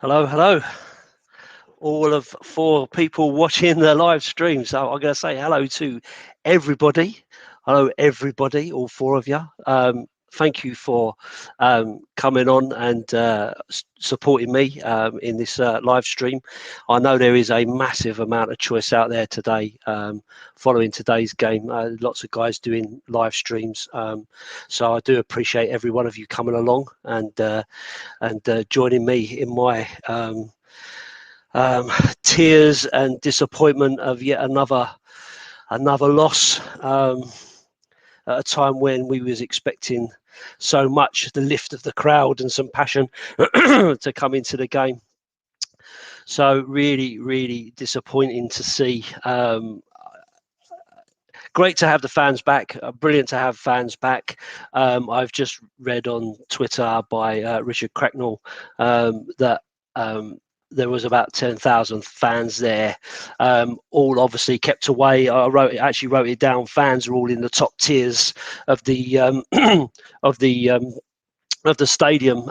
Hello, hello, all of four people watching the live stream. So I'm going to say hello to everybody. Hello, everybody, all four of you. Thank you for coming on and supporting me in this live stream. I know there is a massive amount of choice out there today following today's game. Lots of guys doing live streams. So I do appreciate every one of you coming along and joining me in my tears and disappointment of yet another loss at a time when we was expecting so much, the lift of the crowd and some passion to come into the game. So really disappointing to see. Great to have the fans back. Brilliant to have fans back. I've just read on Twitter by Richard Cracknell that there was about 10,000 fans there, all obviously kept away. Actually wrote it down. Fans are all in the top tiers of the of the stadium.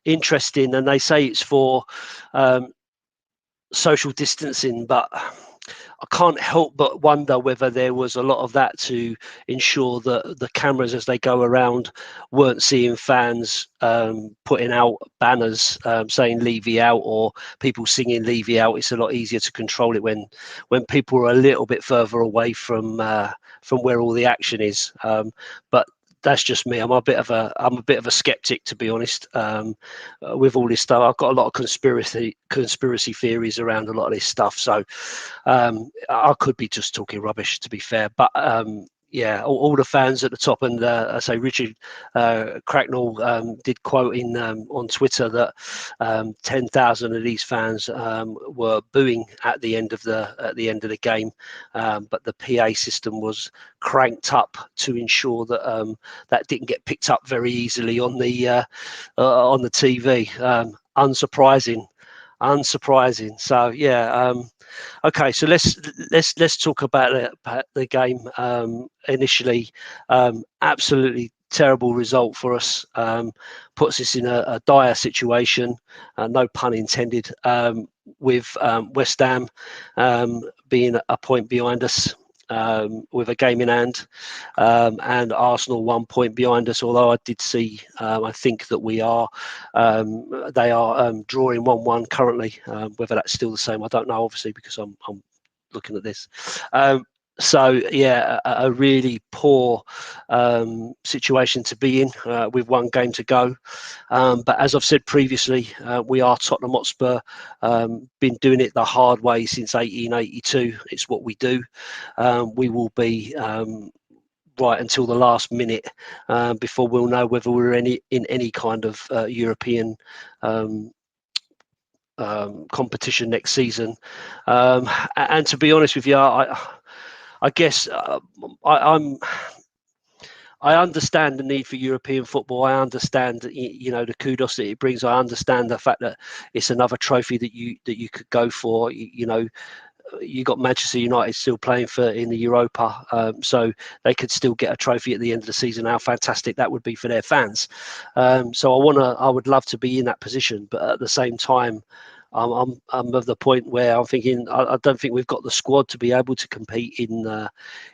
Interesting, and they say it's for social distancing, but I can't help but wonder whether there was a lot of that to ensure that the cameras, as they go around, weren't seeing fans putting out banners saying "Levy out" or people singing "Levy out." It's a lot easier to control it when people are a little bit further away from where all the action is. But that's just me. I'm a bit of a skeptic, to be honest. With all this stuff, I've got a lot of conspiracy theories around a lot of this stuff. So I could be just talking rubbish, to be fair. But yeah, all the fans at the top, and I say Richard Cracknell did quote on Twitter that 10,000 of these fans were booing at the end of the game, but the PA system was cranked up to ensure that that didn't get picked up very easily on the TV. Unsurprising. So yeah. Okay, so let's talk about the game. Initially, absolutely terrible result for us. Puts us in a dire situation, no pun intended, with West Ham being a point behind us. With a game in hand, and Arsenal 1 point behind us. Although I did see, I think that they are drawing 1-1 currently. Whether that's still the same, I don't know. Obviously, because I'm looking at this. So yeah, a really poor situation to be in with one game to go. But as I've said previously, we are Tottenham Hotspur. Been doing it the hard way since 1882. It's what we do. We will be right until the last minute before we'll know whether we're in any kind of European competition next season. And to be honest with you, I guess I understand the need for European football. I understand, the kudos that it brings. I understand the fact that it's another trophy that you could go for. You got Manchester United still playing in the Europa, so they could still get a trophy at the end of the season. How fantastic that would be for their fans. So I would love to be in that position, but at the same time, I'm of the point where I'm thinking I don't think we've got the squad to be able to compete in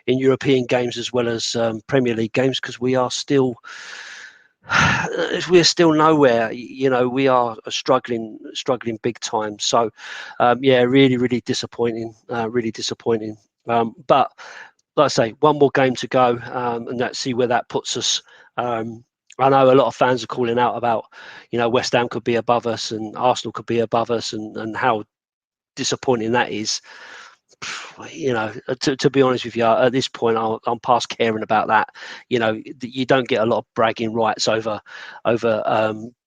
European games as well as Premier League games, because we're still nowhere. We are struggling big time. So yeah, really disappointing. But like I say, one more game to go, and let's see where that puts us. I know a lot of fans are calling out about, West Ham could be above us and Arsenal could be above us, and how disappointing that is. To be honest with you, at this point, I'm past caring about that. You don't get a lot of bragging rights over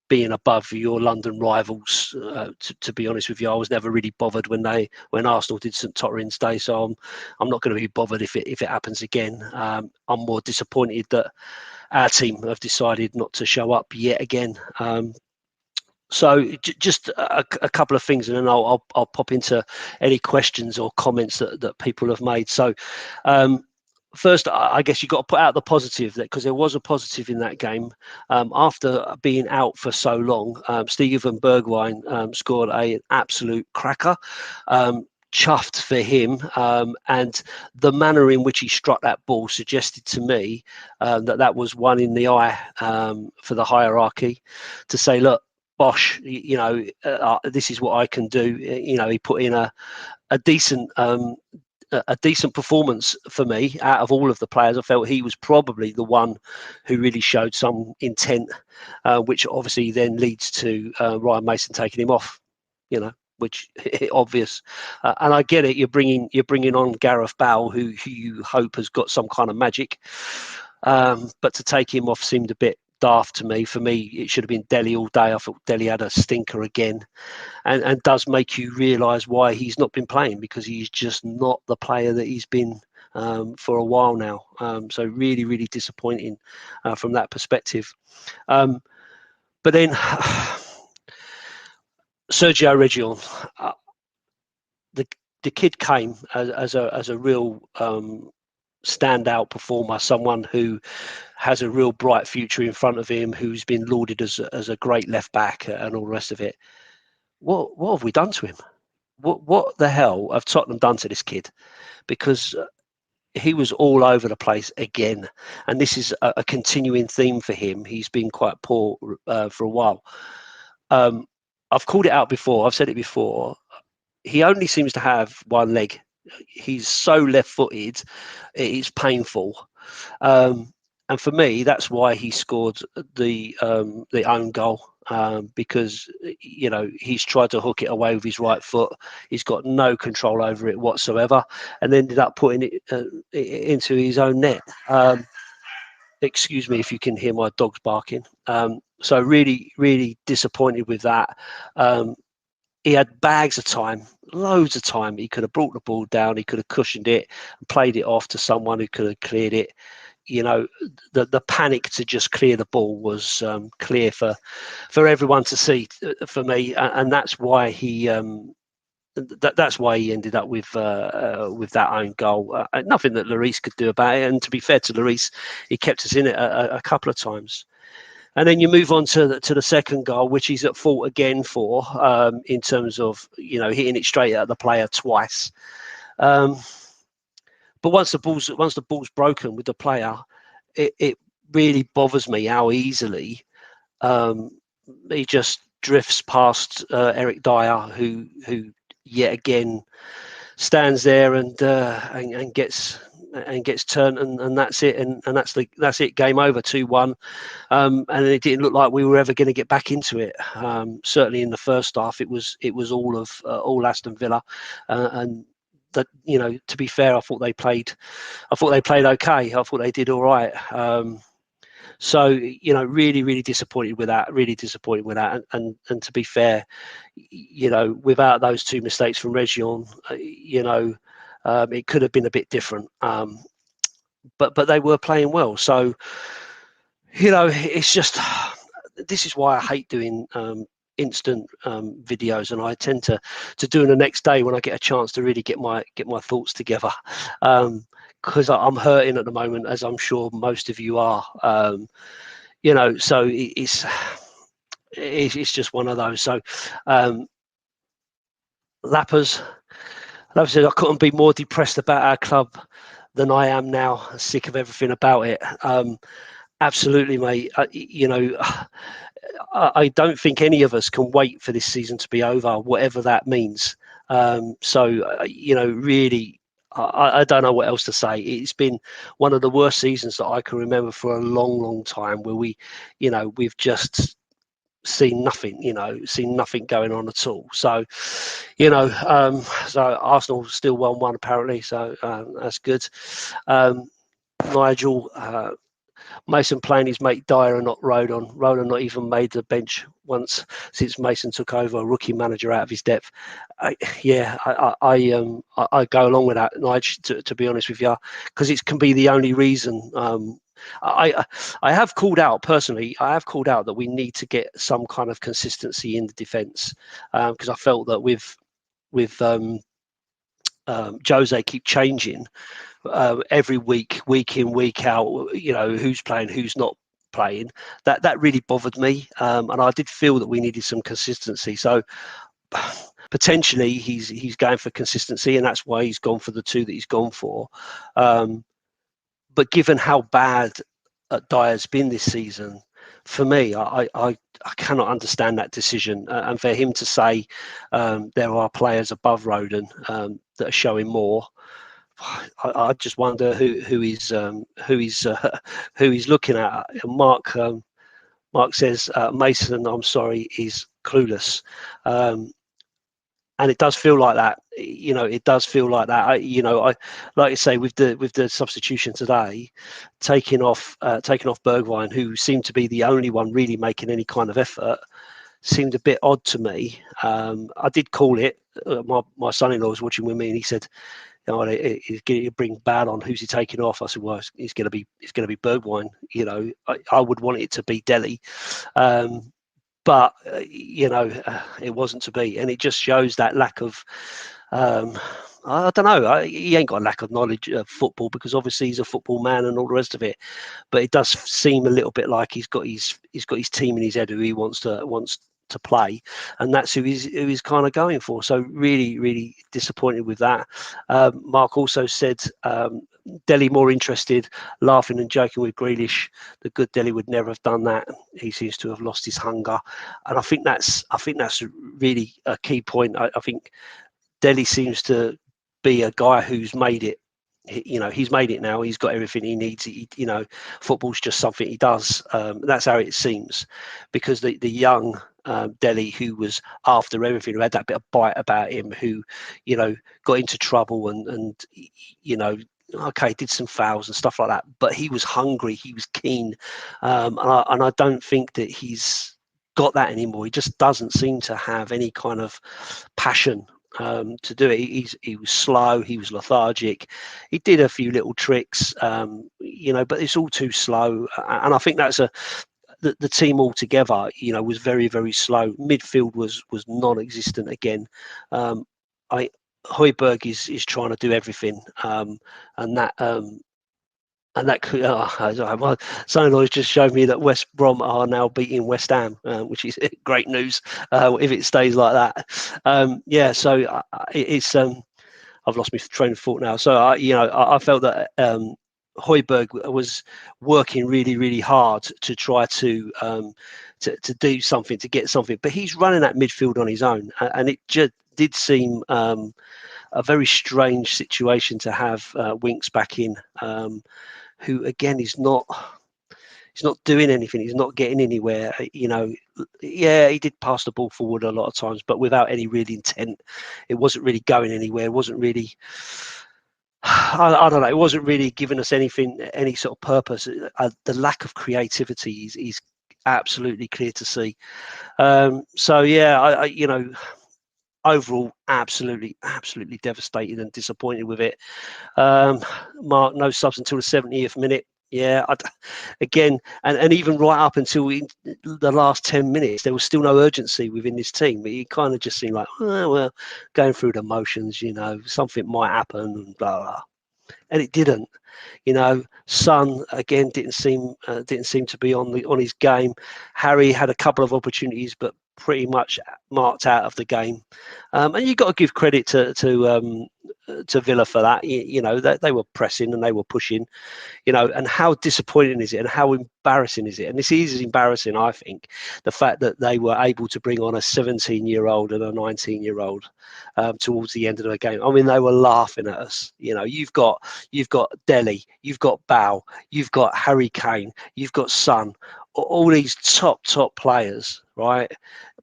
being above your London rivals. To be honest with you, I was never really bothered when Arsenal did St Tottenham's Day, so I'm not going to be bothered if it happens again. I'm more disappointed that our team have decided not to show up yet again. So just a couple of things, and then I'll pop into any questions or comments that people have made. So first, I guess you've got to put out the positive, because there was a positive in that game. After being out for so long, Steven Bergwijn scored an absolute cracker. Chuffed for him, and the manner in which he struck that ball suggested to me that was one in the eye for the hierarchy, to say, look, Bosch, this is what I can do. He put in a decent performance for me. Out of all of the players, I felt he was probably the one who really showed some intent, which obviously then leads to Ryan Mason taking him off, which obvious. And I get it, you're bringing on Gareth Bale, who you hope has got some kind of magic, but to take him off seemed a bit daft to me. For me, it should have been Dele all day. I thought Dele had a stinker again, and does make you realise why he's not been playing, because he's just not the player that he's been for a while now. So really, really disappointing from that perspective. But then Sergio Reguilon, the kid came as a real standout performer, someone who has a real bright future in front of him, who's been lauded as a great left back and all the rest of it. What have we done to him? What the hell have Tottenham done to this kid? Because he was all over the place again, and this is a continuing theme for him. He's been quite poor for a while. I've called it out before. I've said it before. He only seems to have one leg. He's so left-footed, it's painful. And for me, that's why he scored the own goal, because he's tried to hook it away with his right foot. He's got no control over it whatsoever, and ended up putting it into his own net. Excuse me if you can hear my dogs barking. So really, really disappointed with that. He had bags of time, loads of time. He could have brought the ball down. He could have cushioned it and played it off to someone who could have cleared it. The panic to just clear the ball was clear for everyone to see, for me, and that's why he that's why he ended up with that own goal. Nothing that Lloris could do about it. And to be fair to Lloris, he kept us in it a couple of times. And then you move on to the second goal, which he's at fault again for, in terms of hitting it straight at the player twice. But once the ball's broken with the player, it really bothers me how easily he just drifts past Eric Dyer, who yet again stands there and gets turned, and that's it, and that's it. Game over, 2-1. And it didn't look like we were ever going to get back into it. Certainly in the first half, it was all Aston Villa, and that, to be fair, I thought they played okay. I thought they did all right. So really, really disappointed with that. And to be fair, without those two mistakes from Reguilon, it could have been a bit different. But they were playing well. So it's just, this is why I hate doing instant videos, and I tend to do it the next day when I get a chance to really get my thoughts together, because I'm hurting at the moment, as I'm sure most of you are. So it's just one of those. So Lappers, like I said, I couldn't be more depressed about our club than I am now. Sick of everything about it. Absolutely, mate. I don't think any of us can wait for this season to be over, whatever that means. Really, I don't know what else to say. It's been one of the worst seasons that I can remember for a long, long time, where we've just seen nothing going on at all. So, so Arsenal still 1-1 apparently. So that's good. Nigel, Mason playing his mate Dyer and not Rodon. Rodon not even made the bench once since Mason took over, a rookie manager out of his depth. I go along with that, Nigel, to be honest with you, because it can be the only reason. I have called out personally. I have called out that we need to get some kind of consistency in the defence, because I felt that with Jose keep changing. every week, week in, week out, who's playing, who's not playing. That really bothered me, and I did feel that we needed some consistency. So potentially he's going for consistency, and that's why he's gone for the two that he's gone for. But given how bad Dyer's been this season, for me, I cannot understand that decision. And for him to say there are players above Roden that are showing more, I just wonder who he's looking at. Mark says Mason, I'm sorry, is clueless. And it does feel like that. It does feel like that. I like you say, with the substitution today, taking off Bergwijn, who seemed to be the only one really making any kind of effort, seemed a bit odd to me. I did call it. My son-in-law was watching with me, and he said, he's going to bring bad on. Who's he taking off? I said, well, it's going to be Bergwijn. I would want it to be Dele. But it wasn't to be, and it just shows that lack of. I don't know. He ain't got a lack of knowledge of football, because obviously he's a football man and all the rest of it. But it does seem a little bit like he's got his team in his head who he wants to play, and that's who he's kind of going for. So really, really disappointed with that. Mark also said Dele more interested, laughing and joking with Grealish. The good Dele would never have done that. He seems to have lost his hunger, and I think that's really a key point. I think Dele seems to be a guy who's made it. He's made it now. He's got everything he needs. Football's just something he does. That's how it seems, because the young Dele, who was after everything, who had that bit of bite about him, who got into trouble and okay, did some fouls and stuff like that, but he was hungry, he was keen, and I don't think that he's got that anymore. He just doesn't seem to have any kind of passion to do it. He was slow, he was lethargic. He did a few little tricks, but it's all too slow. And I think that's the team altogether, was very, very slow. Midfield was non-existent again. Højbjerg is trying to do everything, and that could. My son-in-law just showed me that West Brom are now beating West Ham, which is great news if it stays like that. So it's. I've lost my train of thought now. So I felt that Højbjerg was working really, really hard to try to do something, to get something, but he's running that midfield on his own, and it just did seem a very strange situation to have Winks back in, who again is not. He's not doing anything. He's not getting anywhere. Yeah, he did pass the ball forward a lot of times, but without any real intent. It wasn't really going anywhere. It wasn't really. I don't know. It wasn't really giving us any sort of purpose. The lack of creativity is absolutely clear to see. So yeah, overall, absolutely devastated and disappointed with it. Mark, no subs until the 70th minute. Yeah, again, and even right up until the last 10 minutes, there was still no urgency within this team. It kind of just seemed like, well, going through the motions, something might happen, and blah, blah. And it didn't. Son again didn't seem to be on his game. Harry had a couple of opportunities, but pretty much marked out of the game. And you've got to give credit to Villa for that. They were pressing and they were pushing. And how disappointing is it, and how embarrassing is it? And this is embarrassing, I think, the fact that they were able to bring on a 17-year-old and a 19-year-old towards the end of the game. I mean, they were laughing at us. You've got Dele, you've got Bow, you've got Harry Kane, you've got Son, all these top players, right,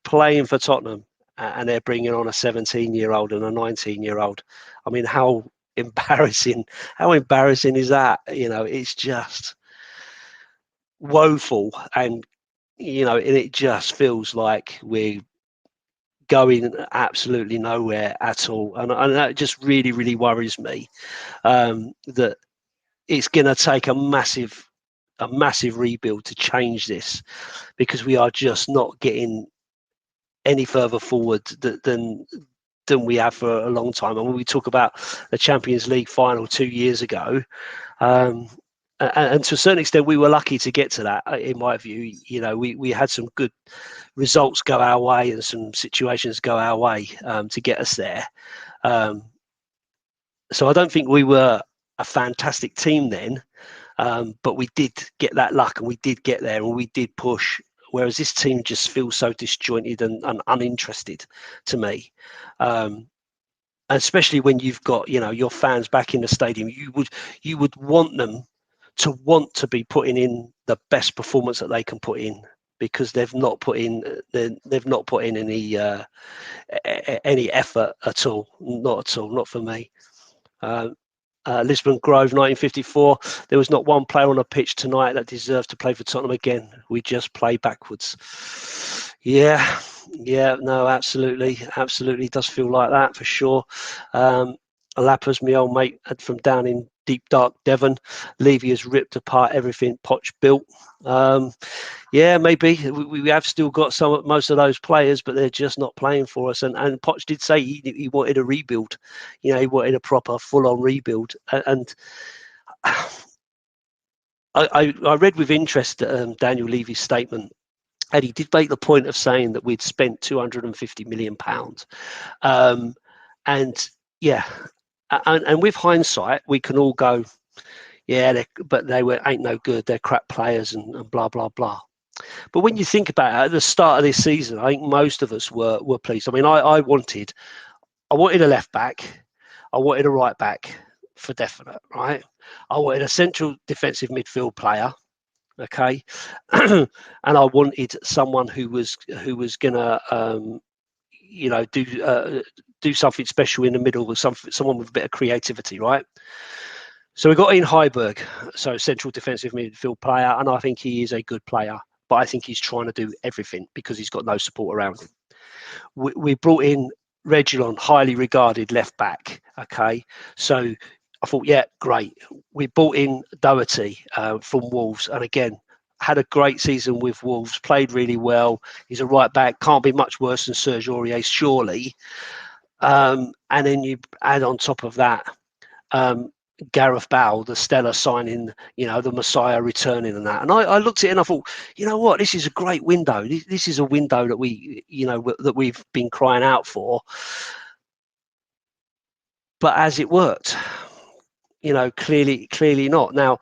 playing for Tottenham, and they're bringing on a 17-year-old and a 19-year-old. I mean, how embarrassing is that? It's just woeful, and it just feels like we're going absolutely nowhere at all, and that just really worries me, that it's going to take a massive rebuild to change this, because we are just not getting any further forward than than we have for a long time. And when we talk about the Champions League final 2 years ago, and to a certain extent, we were lucky to get to that. In my view, we had some good results go our way and some situations go our way to get us there. So I don't think we were a fantastic team then, but we did get that luck and we did get there and we did push. Whereas this team just feels so disjointed and uninterested to me. Especially when you've got your fans back in the stadium, you would want them to be putting in the best performance that they can put in, because they've not put in any effort at all, not for me. Lisbon Grove, 1954. There was not one player on a pitch tonight that deserved to play for Tottenham again. We just play backwards. Yeah, no, absolutely does feel like that for sure. Alapa's my old mate from down in deep dark Devon. Levy has ripped apart everything Poch built. Yeah, maybe we have still got most of those players, but they're just not playing for us. And Poch did say he wanted a rebuild. He wanted a proper full-on rebuild. And I read with interest Daniel Levy's statement, and he did make the point of saying that we'd spent £250 million. And yeah, and with hindsight, we can all go, yeah, but they ain't no good. They're crap players and blah blah blah. But when you think about it, at the start of this season, I think most of us were pleased. I mean, I wanted a left back, I wanted a right back for definite, right? I wanted a central defensive midfield player, okay, and I wanted someone who was gonna do something special in the middle with someone with a bit of creativity, right? So we got Ian Heiberg, so central defensive midfield player, and I think he is a good player, but I think he's trying to do everything because he's got no support around him. We brought in Reguilon, highly regarded left back, okay? So I thought, yeah, great. We brought in Doherty from Wolves, and again, had a great season with Wolves, played really well. He's a right back, can't be much worse than Serge Aurier, surely. And then you add on top of that Gareth Bale, the stellar signing, the Messiah returning and that. And I looked at it and I thought, you know what, this is a great window. This is a window that that we've been crying out for. But has it worked? Clearly not. Now,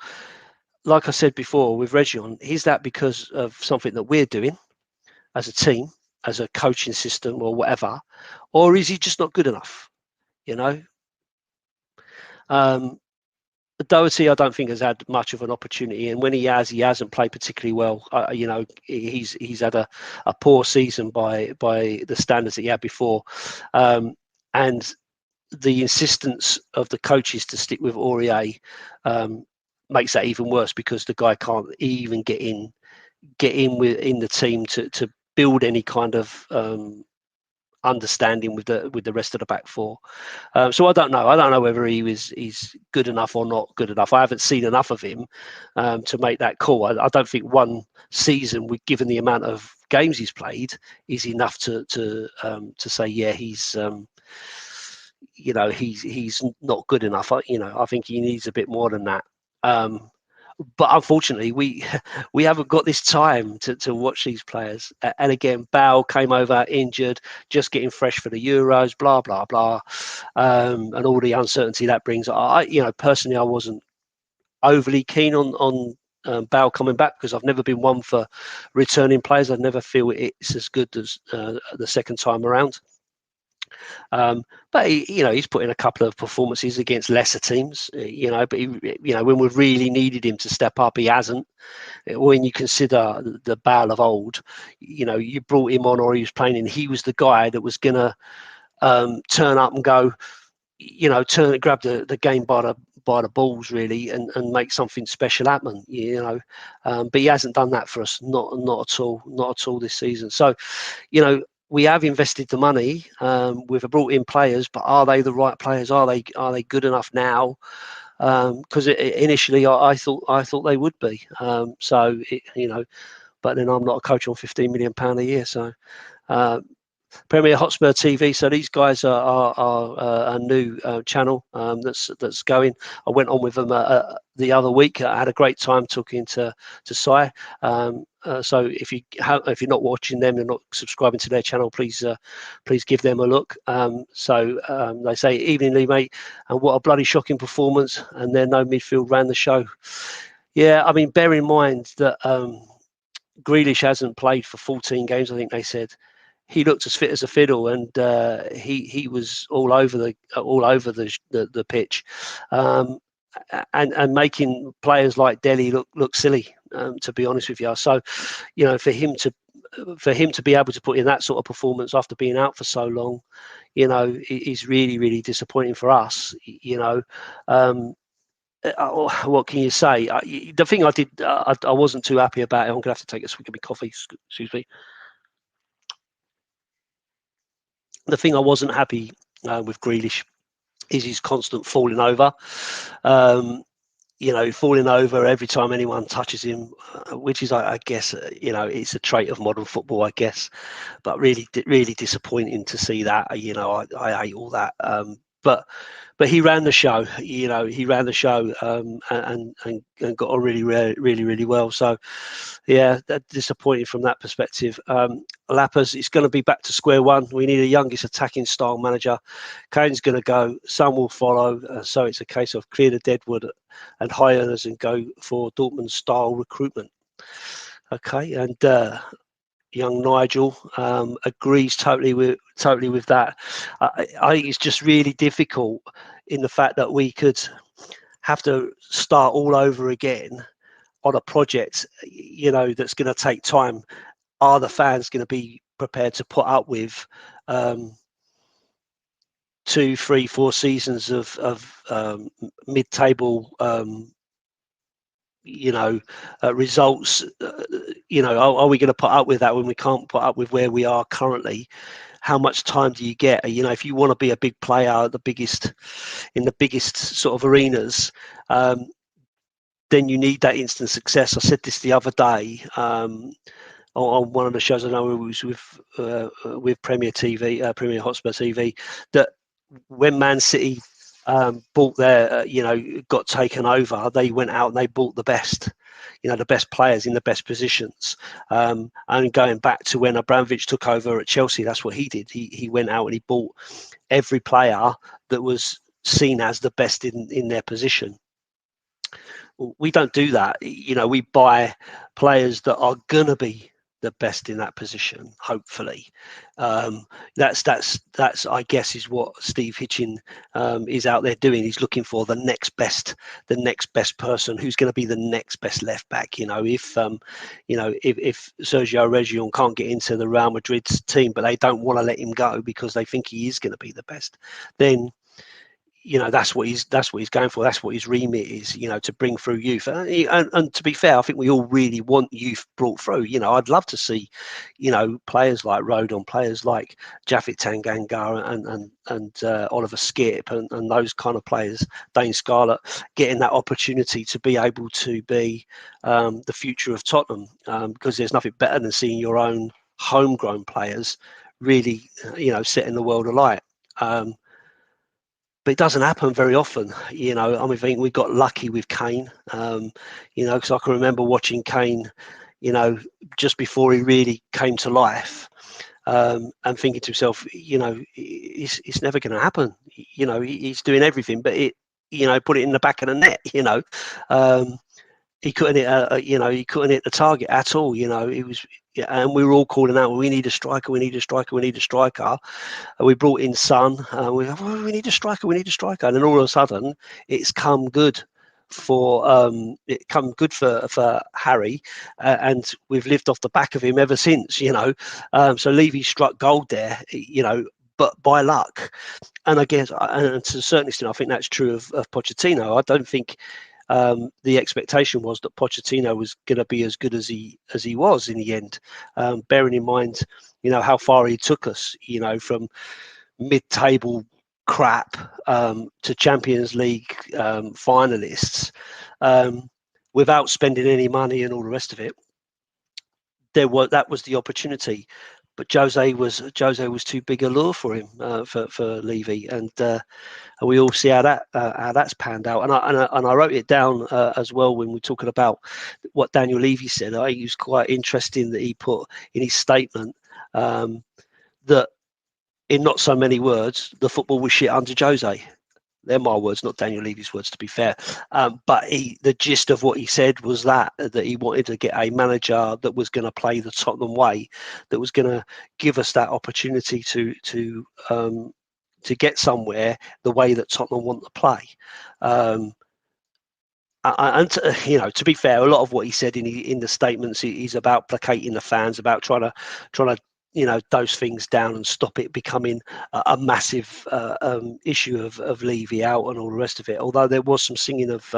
like I said before with Reguilon, is that because of something that we're doing as a team, as a coaching system or whatever? Or is he just not good enough? Doherty, I don't think has had much of an opportunity, and when he hasn't played particularly well. He's had a poor season by the standards that he had before, and the insistence of the coaches to stick with Aurier makes that even worse, because the guy can't even get in within the team to build any kind of understanding with the rest of the back four. So I don't know whether he's good enough or not good enough. I haven't seen enough of him to make that call. I don't think one season, given the amount of games he's played, is enough to say, yeah, he's he's not good enough. I think he needs a bit more than that. But unfortunately, we haven't got this time to watch these players. And again, Bale came over injured, just getting fresh for the Euros, blah blah blah, and all the uncertainty that brings. Personally, I wasn't overly keen on Bale coming back, because I've never been one for returning players. I never feel it's as good as the second time around. But he's put in a couple of performances against lesser teams, but when we've really needed him to step up, he hasn't. When you consider the Bale of old, you brought him on, or he was playing, and he was the guy that was going to turn up and go, grab the game by the balls really, and make something special happen, but he hasn't done that for us, not at all this season. So, we have invested the money. We've brought in players, but are they the right players? Are they good enough now? Because initially I thought they would be. But then I'm not a coach on £15 million a year, so Premier Hotspur TV. So these guys are a new channel that's going. I went on with them the other week. I had a great time talking to Si. So if you're not watching them, you're not subscribing to their channel, please give them a look. They say, "Evening, Lee, mate," and what a bloody shocking performance. And then no midfield ran the show. Yeah, I mean, bear in mind that Grealish hasn't played for 14 games. I think they said. He looked as fit as a fiddle, and he was all over the pitch, and making players like Delhi look silly. To be honest with you, so for him to be able to put in that sort of performance after being out for so long, is really, really disappointing for us. What can you say? The thing I did, I wasn't too happy about it. I'm gonna have to take a swig of my coffee. Excuse me. The thing I wasn't happy with Grealish is his constant falling over. Falling over every time anyone touches him, which is, I guess, it's a trait of modern football, I guess. But really, really disappointing to see that. I hate all that. But he ran the show. He ran the show and got on really, really, really, really well. So, yeah, disappointing from that perspective. Lappers, it's going to be back to square one. We need a youngest attacking style manager. Kane's going to go. Some will follow. So it's a case of clear the deadwood and high earners and go for Dortmund style recruitment. Okay, and young Nigel agrees totally with that. I think it's just really difficult in the fact that we could have to start all over again on a project, that's going to take time. Are the fans going to be prepared to put up with 2, 3, 4 seasons of mid-table results? Are we going to put up with that when we can't put up with where we are currently? How much time do you get? If you want to be a big player, in the biggest sort of arenas, then you need that instant success. I said this the other day on one of the shows. I know it was with Premier TV, Premier Hotspur TV, that when Man City bought their, got taken over, they went out and they bought the best, the best players in the best positions. And going back to when Abramovich took over at Chelsea, that's what he did. He went out and he bought every player that was seen as the best in their position. We don't do that. We buy players that are gonna be the best in that position. Hopefully, that's I guess is what Steve Hitchin is out there doing. He's looking for the next best person who's going to be the next best left back. If Sergio Reguilon can't get into the Real Madrid's team, but they don't want to let him go because they think he is going to be the best, then that's what he's going for. That's what his remit is, to bring through youth. And to be fair, I think we all really want youth brought through. I'd love to see, players like Rodon, players like Japhet Tanganga and Oliver Skip and those kind of players, Dane Scarlett, getting that opportunity to be able to be the future of Tottenham, because there's nothing better than seeing your own homegrown players really, setting the world alight. But it doesn't happen very often. I think we got lucky with Kane, because I can remember watching Kane, just before he really came to life, and thinking to himself, it's never going to happen. He's doing everything, but put it in the back of the net. He couldn't hit the target at all. It was, and we were all calling out, we need a striker, we need a striker, we need a striker. We brought in Son. We need a striker, we need a striker, and then all of a sudden, it's come good for Harry, and we've lived off the back of him ever since. So Levy struck gold there. But by luck, and I guess, and to a certain extent, I think that's true of Pochettino. I don't think the expectation was that Pochettino was going to be as good as he was in the end, bearing in mind how far he took us, from mid-table crap to Champions League finalists, without spending any money and all the rest of it. That was the opportunity. but Jose was too big a lure for him, for Levy, and we all see how that's panned out. And I wrote it down as well when we're talking about what Daniel Levy said. I think it was quite interesting that he put in his statement that, in not so many words, the football was shit under Jose. They're my words, not Daniel Levy's words, to be fair. But the gist of what he said was that he wanted to get a manager that was going to play the Tottenham way, that was going to give us that opportunity to get somewhere the way that Tottenham want to play. And to be fair, a lot of what he said in the statements is about placating the fans, about trying to dose things down and stop it becoming a massive issue of Levy out and all the rest of it. Although there was some singing of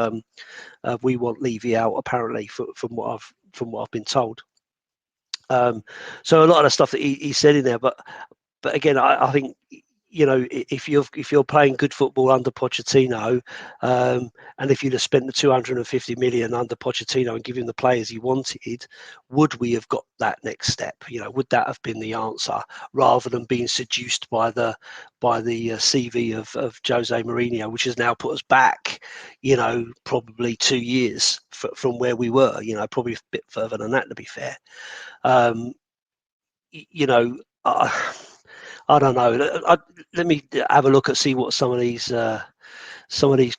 "We want Levy out," apparently, from what I've been told. So a lot of the stuff that he said in there, but again, I think, if you're playing good football under Pochettino, and if you'd have spent the 250 million under Pochettino and given the players he wanted, would we have got that next step? Would that have been the answer, rather than being seduced by the CV of Jose Mourinho, which has now put us back, probably 2 years from where we were. Probably a bit further than that, to be fair. I don't know. Let me have a look and see what some of these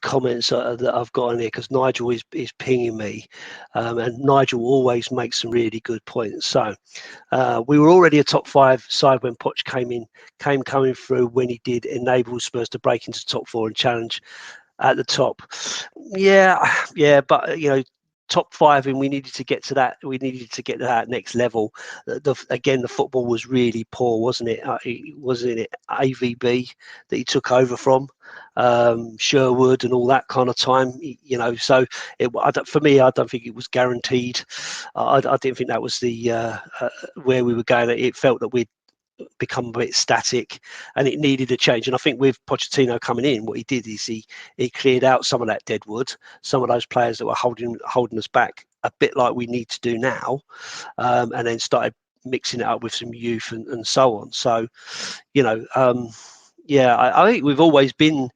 comments that I've got in here, because Nigel is pinging me, and Nigel always makes some really good points. So we were already a top 5 side when Poch came coming through. When he did, enable Spurs to break into top 4 and challenge at the top. Yeah, but top 5, and we needed to get to that. We needed to get to that next level. Again, the football was really poor, wasn't it? Wasn't it AVB that he took over from, Sherwood and all that kind of time? So for me, I don't think it was guaranteed. I didn't think that was the where we were going. It felt that we'd become a bit static and it needed a change. And I think with Pochettino coming in, what he did is he cleared out some of that dead wood, some of those players that were holding us back, a bit like we need to do now, and then started mixing it up with some youth and so on. So, I think we've always been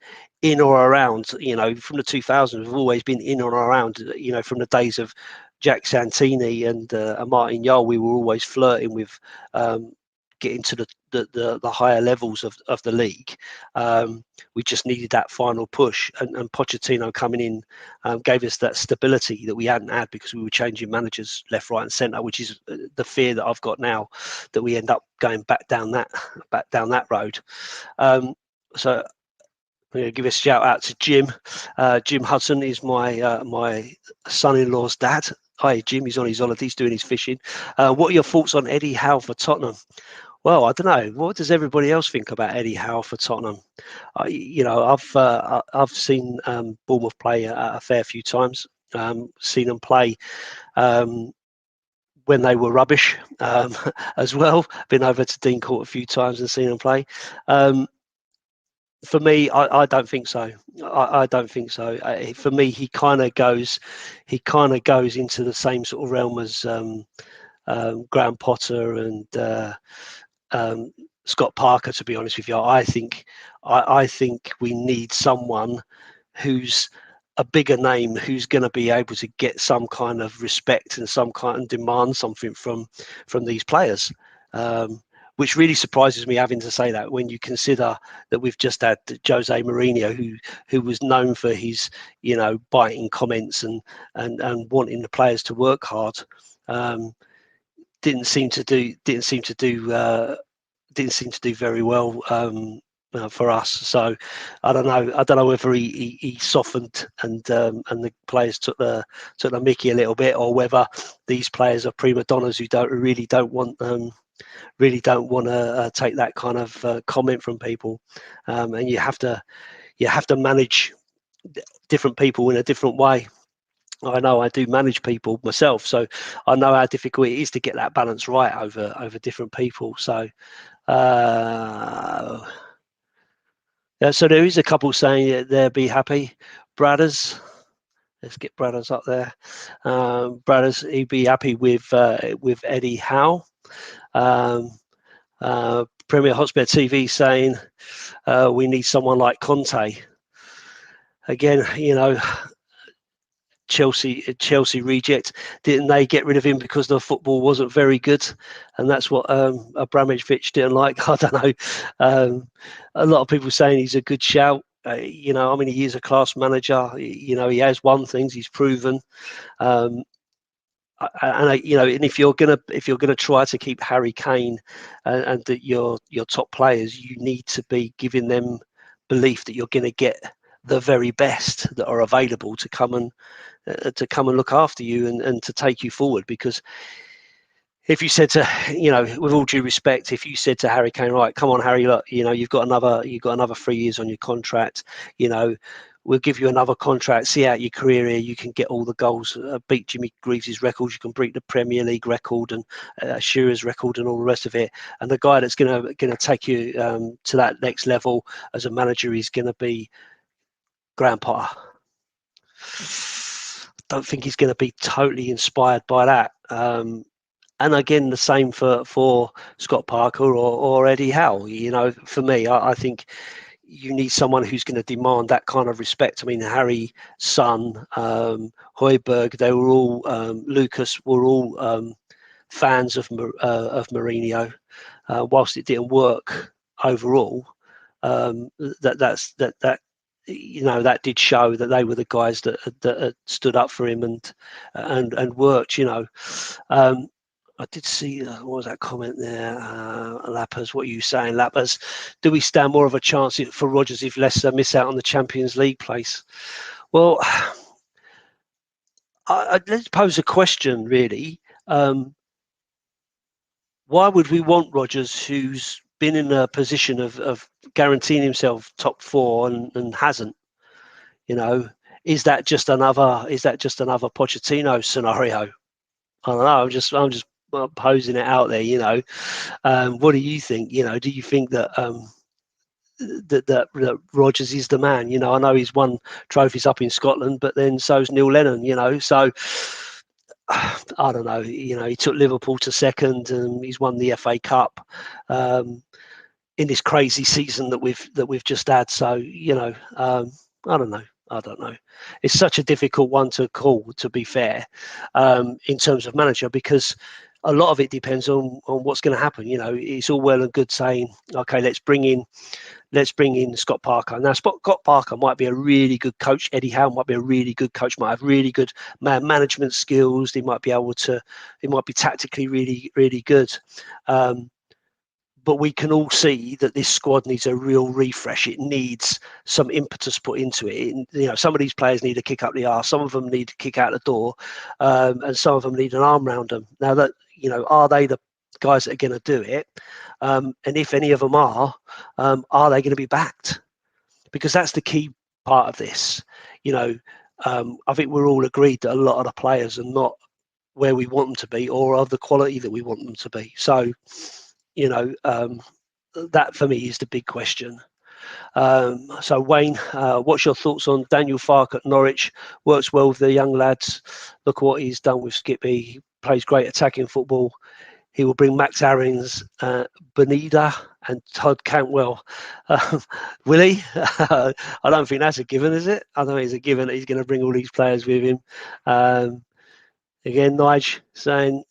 in or around, from the 2000s, we've always been in or around, from the days of Jack Santini and Martin Jol, we were always flirting with getting to the higher levels of the league. We just needed that final push, and Pochettino coming in gave us that stability that we hadn't had, because we were changing managers left, right, and centre, which is the fear that I've got now, that we end up going back down that road. So I'm going to give a shout out to Jim. Jim Hudson is my son-in-law's dad. Hi, Jim. He's on his holidays doing his fishing. What are your thoughts on Eddie Howe for Tottenham? Well, I don't know. What does everybody else think about Eddie Howe for Tottenham? I've seen Bournemouth play a fair few times. Seen them play when they were rubbish as well. Been over to Dean Court a few times and seen them play. For me, I don't think so. I don't think so. For me, he kind of goes into the same sort of realm as Graham Potter and Scott Parker. To be honest with you, I think we need someone who's a bigger name, who's going to be able to get some kind of respect and some kind of demand something from these players. Which really surprises me, having to say that, when you consider that we've just had Jose Mourinho, who was known for his, biting comments and wanting the players to work hard. Didn't seem to do very well for us. So I don't know whether he softened and the players took the mickey a little bit, or whether these players are prima donnas who really don't want to take that kind of comment from people, and you have to manage different people in a different way. I know I do manage people myself, so I know how difficult it is to get that balance right over different people. So so there is a couple saying that they'll be happy. Bradders, let's get Bradders up there. Bradders, he'd be happy with Eddie Howe. Premier Hotspur TV saying we need someone like Conte. Again, Chelsea reject. Didn't they get rid of him because the football wasn't very good, and that's what Abramovich didn't like? I don't know. A lot of people saying he's a good shout. He is a class manager. He has won things. He's proven. And if you're gonna try to keep Harry Kane and your top players, you need to be giving them belief that you're going to get the very best that are available to come and look after you and to take you forward. Because if you said to, with all due respect, if you said to Harry Kane, right, come on, Harry, look, you've got another 3 years on your contract, we'll give you another contract, see out your career here, you can get all the goals, beat Jimmy Greaves' records, you can beat the Premier League record and Shearer's record and all the rest of it. And the guy that's going to take you to that next level as a manager is going to be Graham Potter. Don't think he's going to be totally inspired by that. And again, the same for Scott Parker or Eddie Howe. For me, I think you need someone who's going to demand that kind of respect. I mean, Harry, Son, Højbjerg, they were all Lucas were all fans of Mourinho. Whilst it didn't work overall, that did show that they were the guys that stood up for him and worked. I did see, what was that comment there? Lappers, what are you saying, Lappers? Do we stand more of a chance for Rodgers if Leicester miss out on the Champions League place? Well, let's pose a question, really. Why would we want Rodgers, who's been in a position of guaranteeing himself top four and hasn't? Is that just another Pochettino scenario? I don't know. I'm just posing it out there. What do you think? Do you think that that Rodgers is the man? I know he's won trophies up in Scotland, but then so's Neil Lennon. So I don't know. He took Liverpool to second, and he's won the FA Cup in this crazy season that we've just had. So I don't know. It's such a difficult one to call, to be fair, in terms of manager, because a lot of it depends on what's going to happen. It's all well and good saying, okay, let's bring in Scott Parker. Now, Scott Parker might be a really good coach. Eddie Howe might be a really good coach, might have really good management skills. He might be tactically really, really good. But we can all see that this squad needs a real refresh. It needs some impetus put into it. Some of these players need a kick up the arse. Some of them need to kick out the door, and some of them need an arm round them. Now, that are they the guys that are going to do it? And if any of them are they going to be backed? Because that's the key part of this. I think we're all agreed that a lot of the players are not where we want them to be, or of the quality that we want them to be. So, that for me is the big question. So Wayne, what's your thoughts on Daniel Farke at Norwich? Works well with the young lads. Look what he's done with Skippy. He plays great attacking football. He will bring Max Aarons, Benida and Todd Cantwell. Will he? I don't think that's a given, is it? I don't think it's a given that he's going to bring all these players with him. Again, Nige saying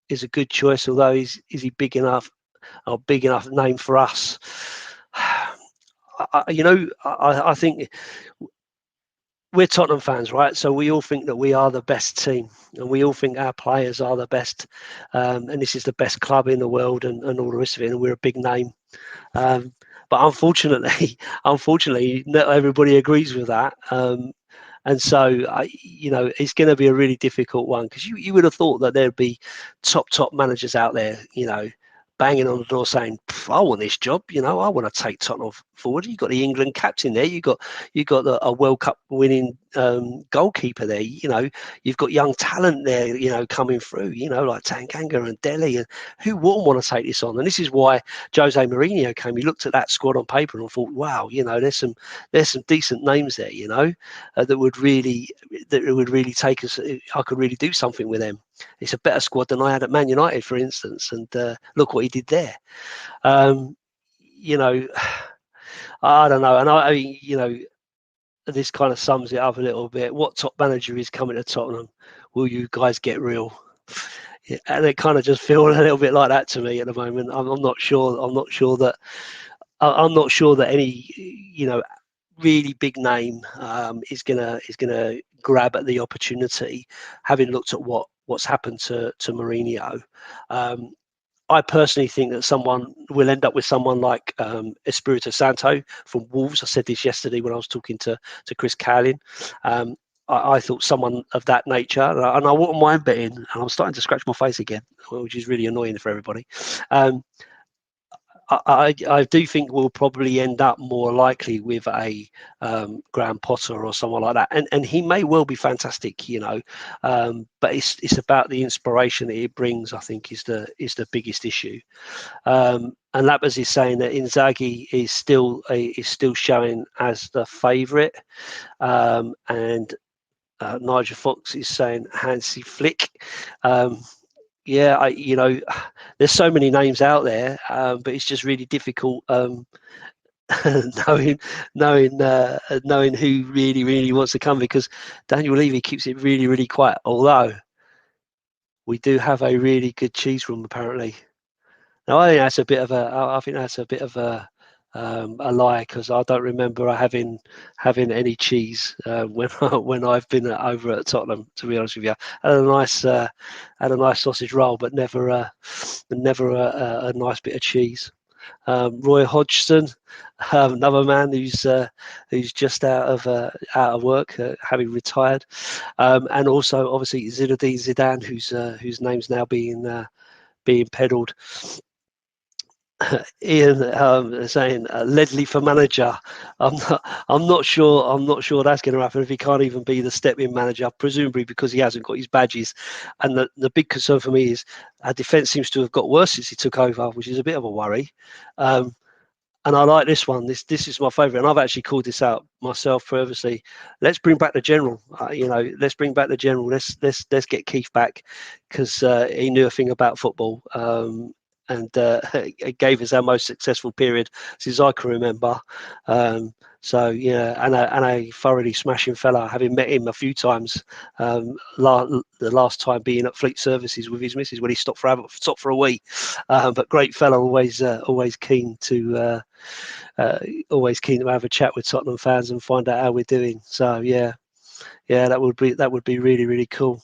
is a good choice, although is he big enough name for us? I think we're Tottenham fans, right? So we all think that we are the best team, and we all think our players are the best, and this is the best club in the world, and all the rest of it, and we're a big name. But unfortunately, not everybody agrees with that. And so, it's going to be a really difficult one, because you would have thought that there'd be top managers out there, banging on the door saying, I want this job, I want to take Tottenham forward. You've got the England captain there. You got a World Cup winning goalkeeper there. You've got young talent there, coming through, like Tanganga and Delhi, and who wouldn't want to take this on? And this is why Jose Mourinho came. He looked at that squad on paper and thought, wow, there's some decent names there, that would really take us. I could really do something with them. It's a better squad than I had at Man United, for instance, and look what he did there. I don't know, and I mean, this kind of sums it up a little bit. What top manager is coming to Tottenham? Will you guys get real? Yeah, and it kind of just feels a little bit like that to me at the moment. I'm not sure. I'm not sure that any really big name is gonna grab at the opportunity. Having looked at what's happened to Mourinho. I personally think that someone will end up with someone like Espirito Santo from Wolves. I said this yesterday when I was talking to Chris Cowlin. I thought someone of that nature, and I wouldn't mind betting, and I'm starting to scratch my face again, which is really annoying for everybody. I do think we'll probably end up more likely with a Graham Potter or someone like that, and he may well be fantastic, but it's about the inspiration that it brings. I think is the biggest issue. And Lappers is saying that Inzaghi is still showing as the favourite, and Nigel Fox is saying Hansi Flick. Yeah, there's so many names out there, but it's just really difficult knowing who really wants to come, because Daniel Levy keeps it really quiet. Although we do have a really good cheese room apparently. Now I think that's a bit of a lie, because I don't remember having any cheese when I've been over at Tottenham. To be honest with you, I had a nice sausage roll, but never a nice bit of cheese. Roy Hodgson, another man who's just out of work, having retired, and also obviously Zinedine Zidane, whose name's now being peddled. Ian saying Ledley for manager. I'm not sure that's going to happen if he can't even be the step-in manager, presumably because he hasn't got his badges. And the big concern for me is our defence seems to have got worse since he took over, which is a bit of a worry. And I like this one. This is my favourite, and I've actually called this out myself previously. Let's bring back the general. Let's bring back the general. Let's get Keith back, because he knew a thing about football. And it gave us our most successful period since I can remember. So yeah, and a thoroughly smashing fella, having met him a few times. The last time being at Fleet Services with his missus when he stopped for a wee. But great fella, always keen to have a chat with Tottenham fans and find out how we're doing. So yeah, that would be really cool.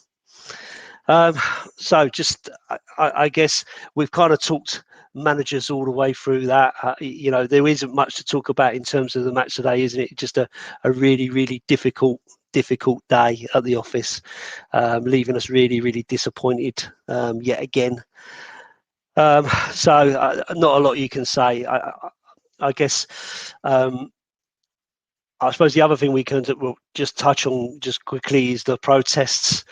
So just, I guess we've kind of talked managers all the way through that. There isn't much to talk about in terms of the match today, isn't it? Just a really difficult day at the office, leaving us really disappointed yet again. So not a lot you can say. I guess. I suppose the other thing we'll just touch on just quickly is the protests.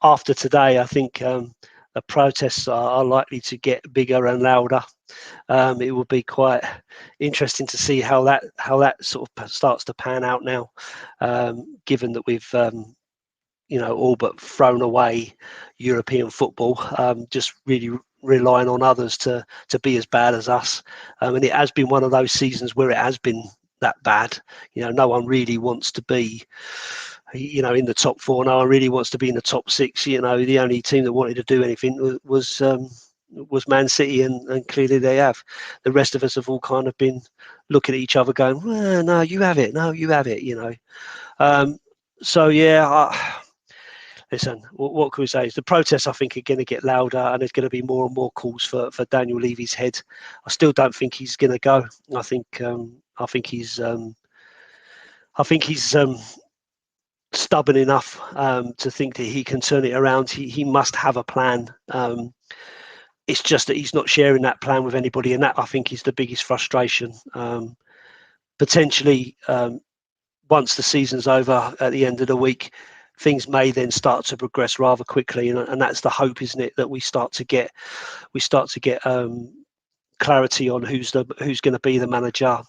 After today, I think the protests are likely to get bigger and louder. It will be quite interesting to see how that sort of starts to pan out now, given that we've all but thrown away European football, just really relying on others to be as bad as us. And it has been one of those seasons where it has been that bad. No one really wants to be in the top four. No one really wants to be in the top six. The only team that wanted to do anything was Man City, and clearly they have. The rest of us have all kind of been looking at each other going, well, no, you have it. So yeah, listen, what can we say? The protests, I think, are going to get louder, and there's going to be more and more calls for Daniel Levy's head. I still don't think he's going to go. I think he's stubborn enough to think that he can turn it around. He must have a plan. It's just that he's not sharing that plan with anybody, and that, I think, is the biggest frustration. Potentially, once the season's over at the end of the week, things may then start to progress rather quickly, and that's the hope, isn't it, that we start to get clarity on who's going to be the manager.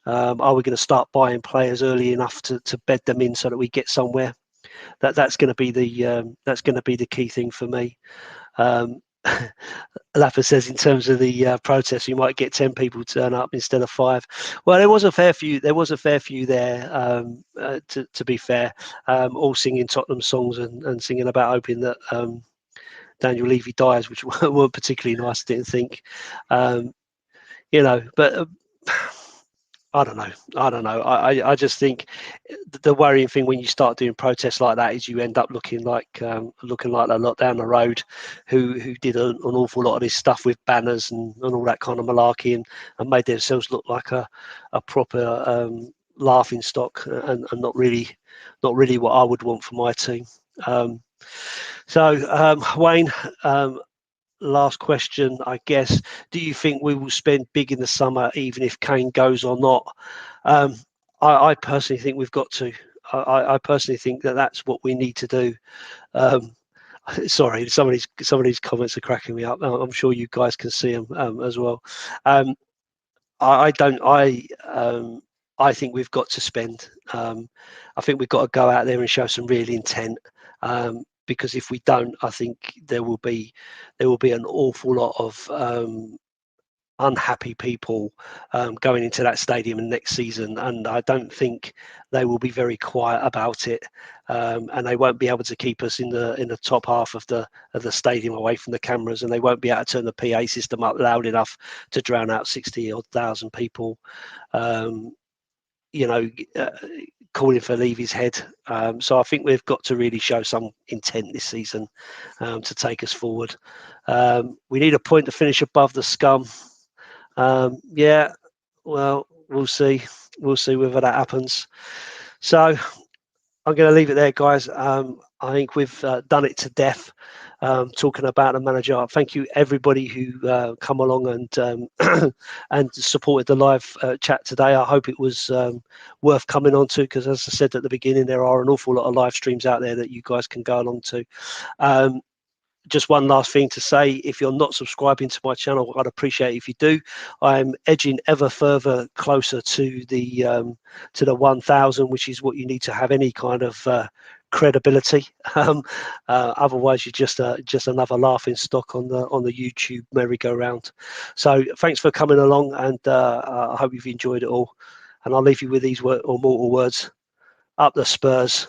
Are we going to start buying players early enough to bed them in so that we get somewhere? That's going to be the key thing for me. Lapa says in terms of the protest, you might get 10 people turn up instead of 5. Well, there was a fair few. There was a fair few there. To be fair, all singing Tottenham songs and singing about hoping that Daniel Levy dies, which weren't particularly nice. I didn't think, but. I don't know. I just think the worrying thing when you start doing protests like that is you end up looking like the lot down the road who did an awful lot of this stuff with banners and all that kind of malarkey and made themselves look like a proper laughing stock and not really what I would want for my team. Wayne, last question, I guess. Do you think we will spend big in the summer, even if Kane goes or not? I personally think we've got to. I personally think that's what we need to do. Sorry, some of these comments are cracking me up. I'm sure you guys can see them as well. I don't. I think we've got to spend. I think we've got to go out there and show some real intent. Because if we don't, I think there will be an awful lot of unhappy people going into that stadium next season, and I don't think they will be very quiet about it, and they won't be able to keep us in the top half of the stadium away from the cameras, and they won't be able to turn the PA system up loud enough to drown out 60,000 people. Calling for Levy's head. So I think we've got to really show some intent this season to take us forward. We need a point to finish above the scum. Yeah, well, we'll see. We'll see whether that happens. So I'm going to leave it there, guys. I think we've done it to death. Talking about the manager. Thank you everybody who come along and and supported the live chat today. I hope it was worth coming on to, because as I said at the beginning, there are an awful lot of live streams out there that you guys can go along to. Just one last thing to say: if you're not subscribing to my channel, I'd appreciate it if you do. I'm edging ever further closer to the 1,000, which is what you need to have any kind of credibility. Otherwise, you're just another laughing stock on the YouTube merry-go-round. So thanks for coming along, and I hope you've enjoyed it all. And I'll leave you with these immortal words: up the Spurs.